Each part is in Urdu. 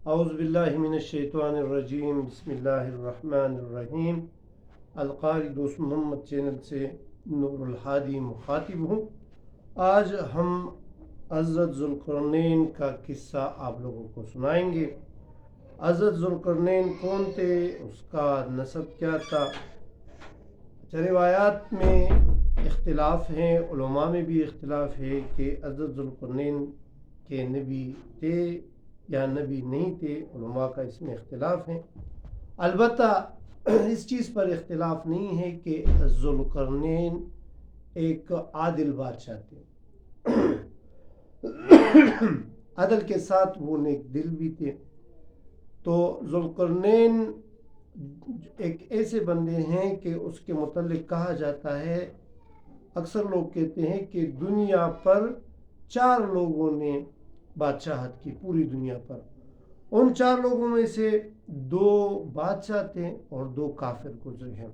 اعوذ باللہ من الشیطان الرجیم، بسم اللہ الرحمن الرحیم۔ القاری دوست محمد چینل سے نور الحادی مخاطب ہوں۔ آج ہم حضرت ذوالقرنین کا قصہ آپ لوگوں کو سنائیں گے۔ حضرت ذوالقرنین کون تھے، اس کا نسب کیا تھا؟ روایات میں اختلاف ہیں، علماء میں بھی اختلاف ہے کہ حضرت ذوالقرنین کے نبی تھے یا نبی نہیں تھے، علماء کا اس میں اختلاف ہے۔ البتہ اس چیز پر اختلاف نہیں ہے کہ ذوالقرنین ایک عادل بادشاہ تھے، عدل کے ساتھ وہ نیک دل بھی تھے۔ تو ذوالقرنین ایک ایسے بندے ہیں کہ اس کے متعلق کہا جاتا ہے، اکثر لوگ کہتے ہیں کہ دنیا پر 4 لوگوں نے بادشاہت کی، پوری دنیا پر۔ ان 4 لوگوں میں سے 2 بادشاہ تھے اور 2 کافر گزرے ہیں۔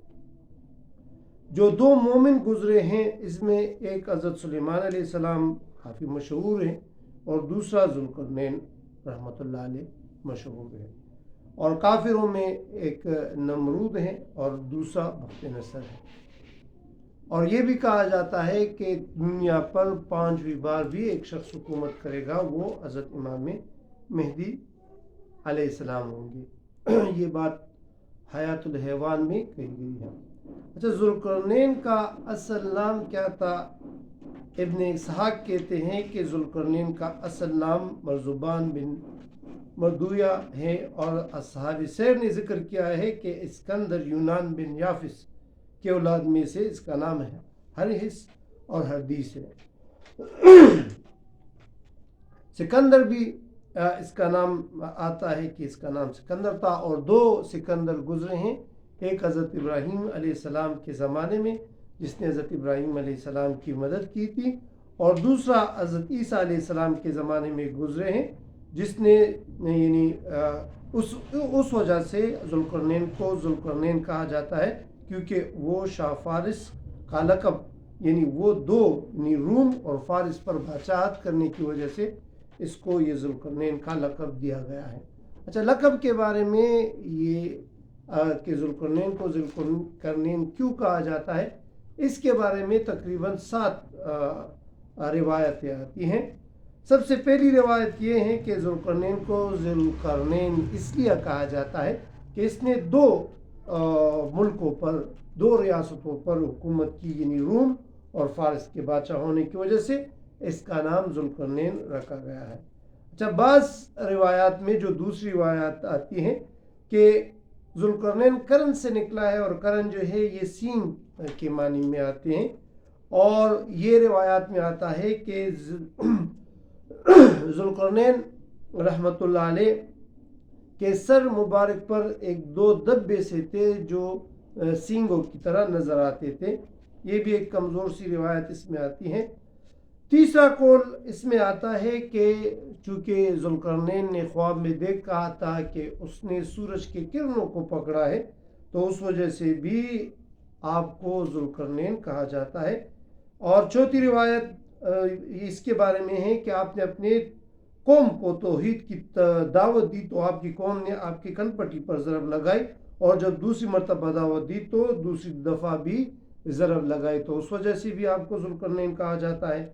جو 2 مومن گزرے ہیں، اس میں ایک حضرت سلیمان علیہ السلام کافی مشہور ہیں، اور دوسرا ذوالقرنین رحمۃ اللہ علیہ مشہور ہے۔ اور کافروں میں ایک نمرود ہے اور دوسرا بخت نصر ہے۔ اور یہ بھی کہا جاتا ہے کہ دنیا پر 5ویں بار بھی ایک شخص حکومت کرے گا، وہ حضرت امام مہدی علیہ السلام ہوں گے۔ یہ بات حیات الحیوان میں کہی گئی ہے۔ اچھا، ذوالقرنین کا اصل نام کیا تھا؟ ابن اسحاق کہتے ہیں کہ ذوالقرنین کا اصل نام مرزبان بن مردویہ ہے، اور اصحاب سیر نے ذکر کیا ہے کہ اسکندر یونان بن یافس کے اولاد میں سے اس کا نام ہے، ہرحس اور ہردیس ہے۔ سکندر بھی اس کا نام آتا ہے کہ اس کا نام سکندر تھا، اور 2 سکندر گزرے ہیں۔ ایک حضرت ابراہیم علیہ السلام کے زمانے میں، جس نے حضرت ابراہیم علیہ السلام کی مدد کی تھی، اور دوسرا حضرت عیسیٰ علیہ السلام کے زمانے میں گزرے ہیں، جس نے یعنی اس وجہ سے ذوالقرنین کو ذوالقرنین کہا جاتا ہے، کیونکہ وہ شاہ فارس کا لقب، یعنی وہ 2 یعنی روم اور فارس پر بادشاہت کرنے کی وجہ سے اس کو یہ ذوالقرنین کا لقب دیا گیا ہے۔ اچھا، لقب کے بارے میں یہ کہ ذوالقرنین کو ذوالقرنین کیوں کہا جاتا ہے، اس کے بارے میں تقریباً 7 روایتیں آتی ہیں۔ سب سے پہلی روایت یہ ہے کہ ذوالقرنین کو ذوالقرنین اس لیے کہا جاتا ہے کہ اس نے 2 ملکوں پر، 2 ریاستوں پر حکومت کی، یعنی روم اور فارس کے بادشاہ ہونے کی وجہ سے اس کا نام ذوالقرنین رکھا گیا ہے۔ اچھا، بعض روایات میں جو دوسری روایات آتی ہیں کہ ذوالقرنین کرن سے نکلا ہے، اور کرن جو ہے یہ سینگ کے معنی میں آتے ہیں، اور یہ روایات میں آتا ہے کہ ذوالقرنین رحمۃ اللہ علیہ کے سر مبارک پر 2 دبے سے تھے جو سینگوں کی طرح نظر آتے تھے۔ یہ بھی ایک کمزور سی روایت اس میں آتی ہے۔ تیسرا قول اس میں آتا ہے کہ چونکہ ذوالقرنین نے خواب میں دیکھا تھا کہ اس نے سورج کے کرنوں کو پکڑا ہے، تو اس وجہ سے بھی آپ کو ذوالقرنین کہا جاتا ہے۔ اور چوتھی روایت اس کے بارے میں ہے کہ آپ نے اپنے قوم کو توحید کی دعوت دی، تو آپ کی قوم نے آپ کی کن پٹی پر ضرب لگائی، اور جب دوسری مرتبہ دعوت دی تو دوسری دفعہ بھی ضرب لگائی، تو اس وجہ سے بھی آپ کو ذوالقرنین کہا جاتا ہے۔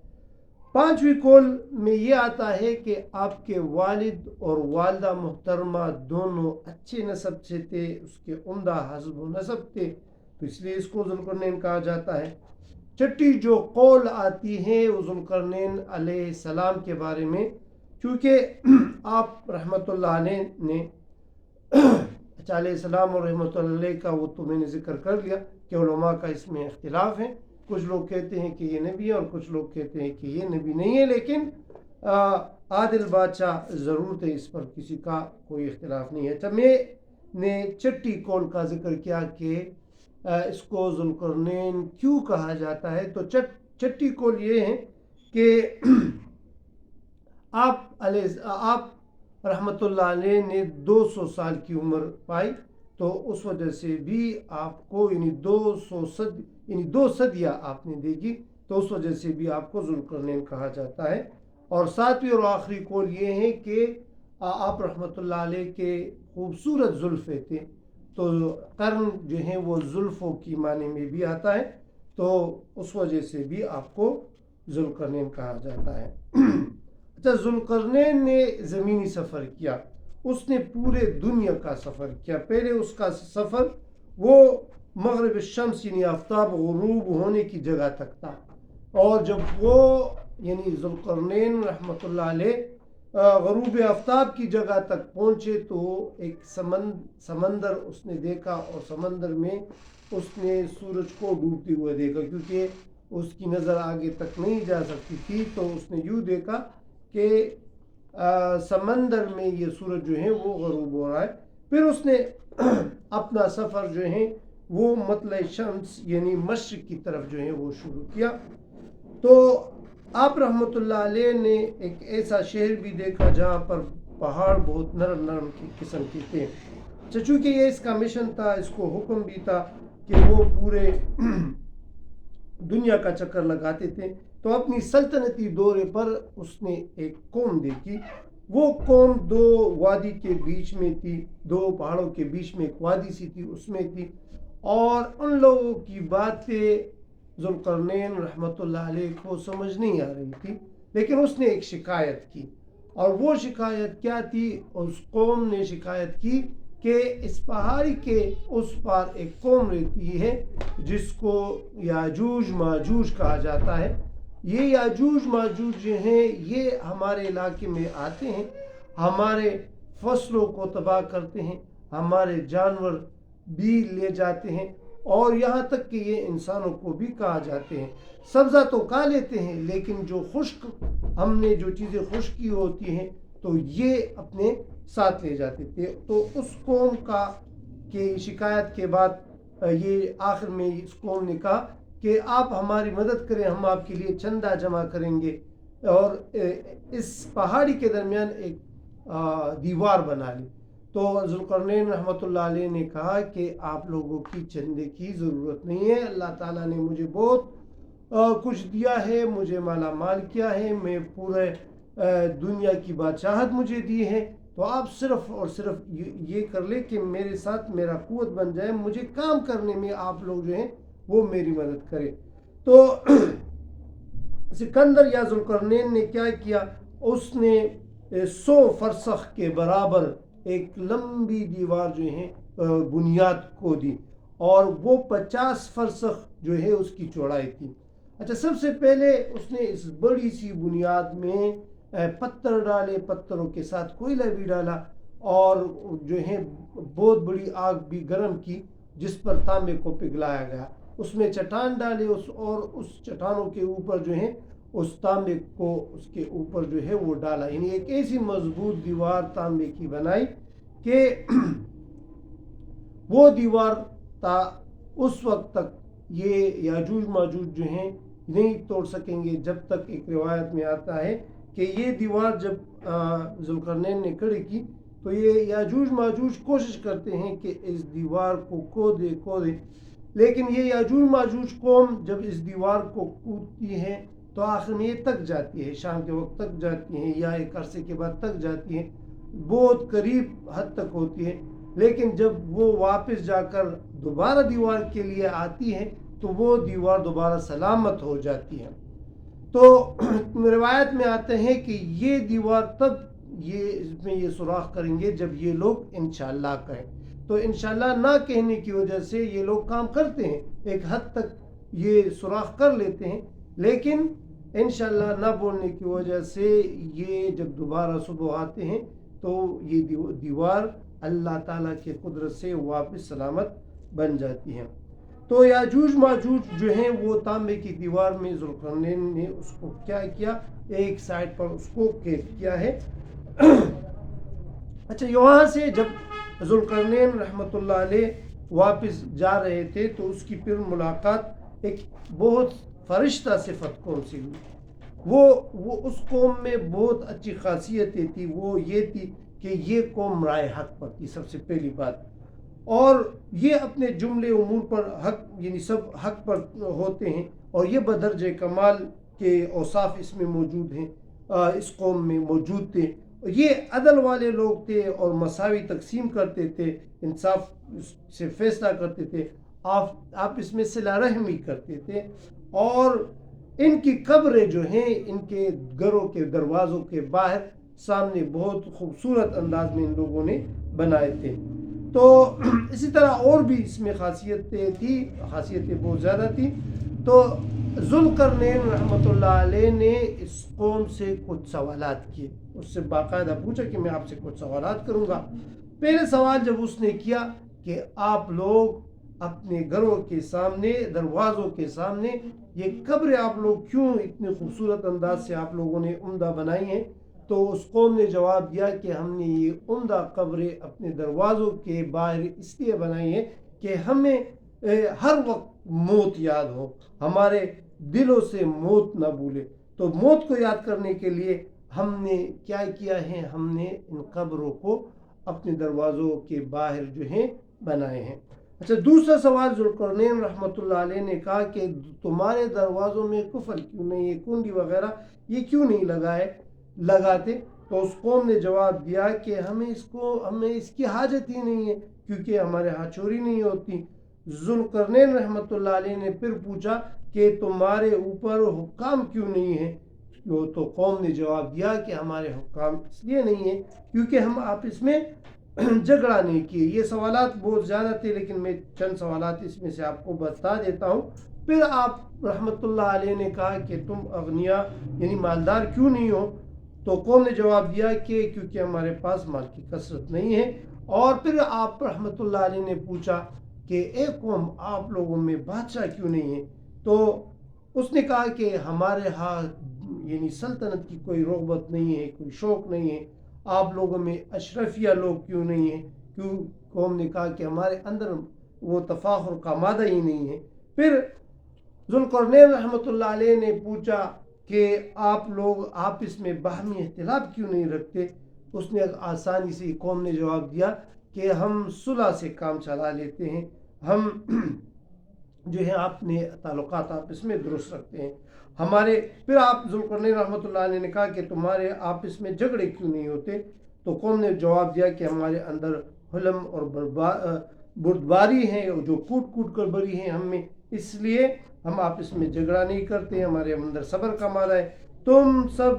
5ویں قول میں یہ آتا ہے کہ آپ کے والد اور والدہ محترمہ دونوں اچھے نسب سے تھے، اس کے عمدہ حسب و نسب تھے، تو اس لیے اس کو ذوالقرنین کہا جاتا ہے۔ 6ٹھی جو قول آتی ہے وہ ذوالقرنین علیہ السلام کے بارے میں، کیونکہ آپ رحمۃ اللہ علیہ نے علیہ السلام اور رحمۃ اللہ علیہ کا وہ تو میں نے ذکر کر لیا کہ علماء کا اس میں اختلاف ہے۔ کچھ لوگ کہتے ہیں کہ یہ نبی ہے، اور کچھ لوگ کہتے ہیں کہ یہ نبی نہیں ہے، لیکن عادل بادشاہ ضرور تھے، اس پر کسی کا کوئی اختلاف نہیں ہے۔ تو میں نے 6ٹھی قول کا ذکر کیا کہ اس کو ذوالقرنین کیوں کہا جاتا ہے، تو 6ٹھی قول یہ ہے کہ آپ رحمۃ اللہ علیہ نے 200 سال کی عمر پائی، تو اس وجہ سے بھی آپ کو یعنی 2 صدیاں آپ نے دیکھی، تو اس وجہ سے بھی آپ کو ذوالقرنین کہا جاتا ہے۔ اور 7ویں اور آخری قول یہ ہے کہ آپ رحمتullah علیہ کے خوبصورت زلفے تھے، تو قرن جو ہیں وہ زلفوں کی معنی میں بھی آتا ہے، تو اس وجہ سے بھی آپ کو ذوالقرنین کہا جاتا ہے۔ اچھا، ذوالقرنین نے زمینی سفر کیا، اس نے پورے دنیا کا سفر کیا۔ پہلے اس کا سفر وہ مغرب الشمس یعنی آفتاب غروب ہونے کی جگہ تک تھا، اور جب وہ یعنی ذوالقرنین رحمۃ اللہ علیہ غروب آفتاب کی جگہ تک پہنچے تو ایک سمندر اس نے دیکھا، اور سمندر میں اس نے سورج کو ڈوبتے ہوئے دیکھا، کیونکہ اس کی نظر آگے تک نہیں جا سکتی تھی، تو اس نے یوں دیکھا کہ سمندر میں یہ سورج جو ہے وہ غروب ہو رہا ہے۔ پھر اس نے اپنا سفر جو ہے وہ مطلع شمس یعنی مشرق کی طرف جو ہے وہ شروع کیا۔ تو آپ رحمۃ اللہ علیہ نے ایک ایسا شہر بھی دیکھا جہاں پر پہاڑ بہت نرم نرم کی قسم کے تھے۔ چونکہ یہ اس کا مشن تھا، اس کو حکم بھی تھا کہ وہ پورے دنیا کا چکر لگاتے تھے، تو اپنی سلطنتی دورے پر اس نے ایک قوم دیکھی۔ وہ قوم دو وادی کے بیچ میں تھی، دو پہاڑوں کے بیچ میں ایک وادی سی تھی، اس میں تھی، اور ان لوگوں کی باتیں ذوالقرنین رحمۃ اللہ علیہ کو سمجھ نہیں آ رہی تھی، لیکن اس نے ایک شکایت کی، اور وہ شکایت کیا تھی؟ اس قوم نے شکایت کی کہ اس پہاڑی کے اس پار ایک قوم رہتی ہے جس کو یاجوج ماجوج کہا جاتا ہے۔ یہ یاجوج ماجوج جو ہیں یہ ہمارے علاقے میں آتے ہیں، ہمارے فصلوں کو تباہ کرتے ہیں، ہمارے جانور بھی لے جاتے ہیں، اور یہاں تک کہ یہ انسانوں کو بھی کہا جاتے ہیں۔ سبزہ تو کھا لیتے ہیں، لیکن جو خشک ہم نے جو چیزیں خشک کی ہوتی ہیں تو یہ اپنے ساتھ لے جاتے تھے۔ تو اس قوم کی شکایت کے بعد یہ آخر میں اس قوم نے کہا کہ آپ ہماری مدد کریں، ہم آپ کے لیے چندہ جمع کریں گے، اور اس پہاڑی کے درمیان ایک دیوار بنا لی۔ تو ذوالقرنین رحمۃ اللہ علیہ نے کہا کہ آپ لوگوں کی چندے کی ضرورت نہیں ہے، اللہ تعالیٰ نے مجھے بہت کچھ دیا ہے، مجھے مالا مال کیا ہے، میں پورے دنیا کی بادشاہت مجھے دی ہے، تو آپ صرف اور صرف یہ کر لیں کہ میرے ساتھ میرا قوت بن جائے، مجھے کام کرنے میں آپ لوگ جو ہیں وہ میری مدد کرے۔ تو سکندر یا ذوالقرنین نے کیا کیا؟ اس نے 100 فرسخ کے برابر ایک لمبی دیوار جو ہے بنیاد کو دی، اور وہ 50 فرسخ جو ہے اس کی چوڑائی تھی۔ اچھا، سب سے پہلے اس نے اس بڑی سی بنیاد میں پتھر ڈالے، پتھروں کے ساتھ کوئلہ بھی ڈالا، اور جو ہے بہت بڑی آگ بھی گرم کی جس پر تانبے کو پگھلایا گیا، اس میں چٹان ڈالے، اور اس چٹانوں کے اوپر جو ہے اس تانبے کو اس کے اوپر جو ہے وہ ڈالا، یعنی ایک ایسی مضبوط دیوار تانبے کی بنائی کہ وہ دیوار تا اس وقت تک یہ یاجوج ماجوج جو ہیں نہیں توڑ سکیں گے، جب تک ایک روایت میں آتا ہے کہ یہ دیوار جب ذوالقرنین نے کھڑی کی تو یہ یاجوج ماجوج کوشش کرتے ہیں کہ اس دیوار کو کھودے، لیکن یہ یاجوج ماجوج قوم جب اس دیوار کو کودتی ہے تو آخر میں یہ تک جاتی ہے، شام کے وقت تک جاتی ہیں، یا ایک عرصے کے بعد تک جاتی ہیں، بہت قریب حد تک ہوتی ہے، لیکن جب وہ واپس جا کر دوبارہ دیوار کے لیے آتی ہے تو وہ دیوار دوبارہ سلامت ہو جاتی ہے۔ تو روایت میں آتے ہیں کہ یہ دیوار تب اس میں یہ سوراخ کریں گے جب یہ لوگ انشاءاللہ کہیں، تو انشاءاللہ نہ کہنے کی وجہ سے یہ لوگ کام کرتے ہیں، ایک حد تک یہ سوراخ کر لیتے ہیں، لیکن انشاءاللہ نہ بولنے کی وجہ سے یہ جب دوبارہ صبح آتے ہیں تو یہ دیوار اللہ تعالیٰ کے قدرت سے واپس سلامت بن جاتی ہے۔ تو یاجوج ماجوج جو ہیں وہ تانبے کی دیوار میں ذوالقرنین نے اس کو کیا کیا، ایک سائڈ پر اس کو قید کیا ہے۔ اچھا، یہاں سے جب ذوالقرنین رحمۃ اللہ علیہ واپس جا رہے تھے تو اس کی پھر ملاقات ایک بہت فرشتہ صفت قوم سے ہوئی۔ وہ اس قوم میں بہت اچھی خاصیتیں تھی، وہ یہ تھی کہ یہ قوم رائے حق پر تھی، سب سے پہلی بات، اور یہ اپنے جملے امور پر حق یعنی سب حق پر ہوتے ہیں، اور یہ بدرجہ کمال کے اوصاف اس میں موجود ہیں، اس قوم میں موجود تھے، یہ عدل والے لوگ تھے اور مساوی تقسیم کرتے تھے، انصاف سے فیصلہ کرتے تھے، آپس میں صلہ رحمی کرتے تھے، اور ان کی قبریں جو ہیں ان کے گھروں کے دروازوں کے باہر سامنے بہت خوبصورت انداز میں ان لوگوں نے بنائے تھے۔ تو اسی طرح اور بھی اس میں خاصیتیں بہت زیادہ تھیں۔ تو ذوالقرنین رحمۃ اللہ علیہ نے اس قوم سے کچھ سوالات کیے، اس سے باقاعدہ پوچھا کہ میں آپ سے کچھ سوالات کروں گا۔ پہلے سوال جب اس نے کیا کہ آپ لوگ اپنے گھروں کے سامنے، دروازوں کے سامنے یہ قبریں آپ لوگ کیوں اتنے خوبصورت انداز سے آپ لوگوں نے عمدہ بنائی ہیں؟ تو اس قوم نے جواب دیا کہ ہم نے یہ عمدہ قبریں اپنے دروازوں کے باہر اس لیے بنائی ہیں کہ ہمیں ہر وقت موت یاد ہو، ہمارے دلوں سے موت نہ بھولے۔ تو موت کو یاد کرنے کے لیے ہم نے کیا کیا ہے، ہم نے ان قبروں کو اپنے دروازوں کے باہر جو ہیں بنائے ہیں۔ اچھا، دوسرا سوال ذوالقرنین رحمۃ اللہ علیہ نے کہا کہ تمہارے دروازوں میں قفل کیوں نہیں ہے، کنڈی وغیرہ یہ کیوں نہیں لگاتے؟ تو اس قوم نے جواب دیا کہ ہمیں اس کی حاجت ہی نہیں ہے، کیونکہ ہمارے ہاں چوری نہیں ہوتی۔ ذوالقرنین رحمۃ اللہ علیہ نے پھر پوچھا کہ تمہارے اوپر حکام کیوں نہیں ہے؟ تو قوم نے جواب دیا کہ ہمارے حکام اس لیے نہیں ہے کیونکہ ہم آپس میں جھگڑا نہیں کیے۔ یہ سوالات بہت زیادہ تھے، لیکن میں چند سوالات اس میں سے آپ کو بتا دیتا ہوں۔ پھر آپ رحمۃ اللہ علیہ نے کہا کہ تم اغنیا یعنی مالدار کیوں نہیں ہو؟ تو قوم نے جواب دیا کہ کیونکہ ہمارے پاس مال کی کثرت نہیں ہے۔ اور پھر آپ رحمۃ اللہ علیہ نے پوچھا کہ اے قوم، آپ لوگوں میں بادشاہ کیوں نہیں ہے؟ تو اس نے کہا کہ ہمارے ہاں یعنی سلطنت کی کوئی رغبت نہیں ہے، کوئی شوق نہیں ہے۔ آپ لوگوں میں اشرفیہ لوگ کیوں نہیں ہیں؟ کیوں؟ قوم نے کہا کہ ہمارے اندر وہ تفاخر کا مادہ ہی نہیں ہے۔ پھر ذوالقرنین رحمۃ اللہ علیہ نے پوچھا کہ آپ لوگ آپس میں باہمی اختلاف کیوں نہیں رکھتے؟ اس نے آسانی سے قوم نے جواب دیا کہ ہم صلح سے کام چلا لیتے ہیں، ہم جو ہے اپنے تعلقات آپس میں درست رکھتے ہیں۔ پھر آپ ذوالقرنین رحمۃ اللہ علیہ نے کہا کہ تمہارے آپس میں جھگڑے کیوں نہیں ہوتے؟ تو قوم نے جواب دیا کہ ہمارے اندر حلم اور بردباری ہے، جو کوٹ کر بری ہے ہم میں، اس لیے ہم آپس میں جھگڑا نہیں کرتے، ہمارے اندر صبر کا مادہ ہے۔ تم سب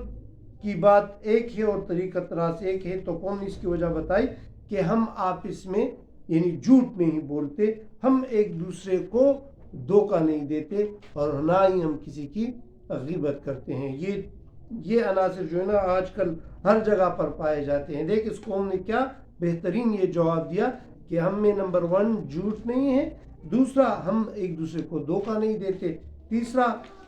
کی بات ایک ہے اور طریقت راست ایک ہے۔ تو قوم نے اس کی وجہ بتائی کہ ہم آپس میں یعنی جھوٹ نہیں بولتے، ہم ایک دوسرے کو دھوکہ نہیں دیتے، اور نہ ہی ہم کسی کی غیبت کرتے ہیں۔ یہ عناصر جو ہے نا آج کل ہر جگہ پر پائے جاتے ہیں۔ دیکھ اس قوم نے کیا بہترین یہ جواب دیا کہ ہم میں نمبر 1 جھوٹ نہیں ہے، دوسرا ہم ایک دوسرے کو دھوکہ نہیں دیتے، تیسرا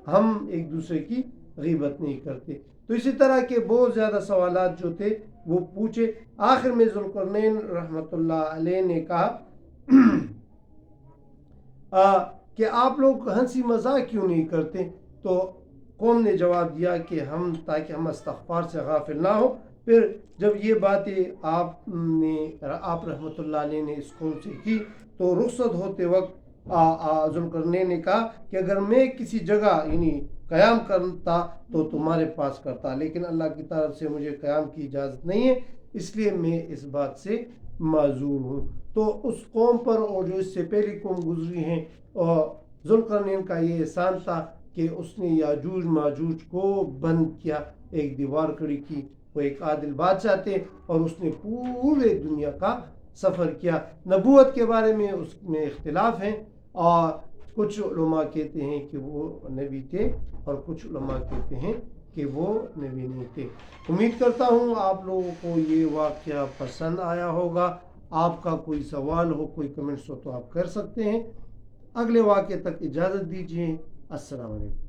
ہم ایک دوسرے کی غیبت نہیں کرتے۔ تو اسی طرح کے بہت زیادہ سوالات جو تھے وہ پوچھے۔ آخر میں ذوالقرنین رحمۃ اللہ علیہ نے کہا کہ آپ لوگ ہنسی مذاق کیوں نہیں کرتے؟ تو قوم نے جواب دیا کہ تاکہ ہم استغفار سے غافل نہ ہو۔ پھر جب یہ باتیں آپ رحمۃ اللہ علیہ نے اس قوم سے کی تو رخصت ہوتے وقت ذوالقرنین نے کہا کہ اگر میں کسی جگہ یعنی قیام کرتا تو تمہارے پاس کرتا، لیکن اللہ کی طرف سے مجھے قیام کی اجازت نہیں ہے، اس لیے میں اس بات سے معذور ہوں۔ تو اس قوم پر اور جو اس سے پہلی قوم گزری ہیں، اور ذوالقرنین کا یہ احسان تھا کہ اس نے یاجوج ماجوج کو بند کیا، ایک دیوار کھڑی کی۔ وہ ایک عادل بادشاہ تھے اور اس نے پورے دنیا کا سفر کیا۔ نبوت کے بارے میں اس میں اختلاف ہیں، اور کچھ علماء کہتے ہیں کہ وہ نبی تھے اور کچھ علماء کہتے ہیں کہ وہ نبی نہیں تھے۔ امید کرتا ہوں آپ لوگوں کو یہ واقعہ پسند آیا ہوگا۔ آپ کا کوئی سوال ہو، کوئی کمنٹس ہو تو آپ کر سکتے ہیں۔ اگلے واقعے تک اجازت دیجیے۔ السلام علیکم۔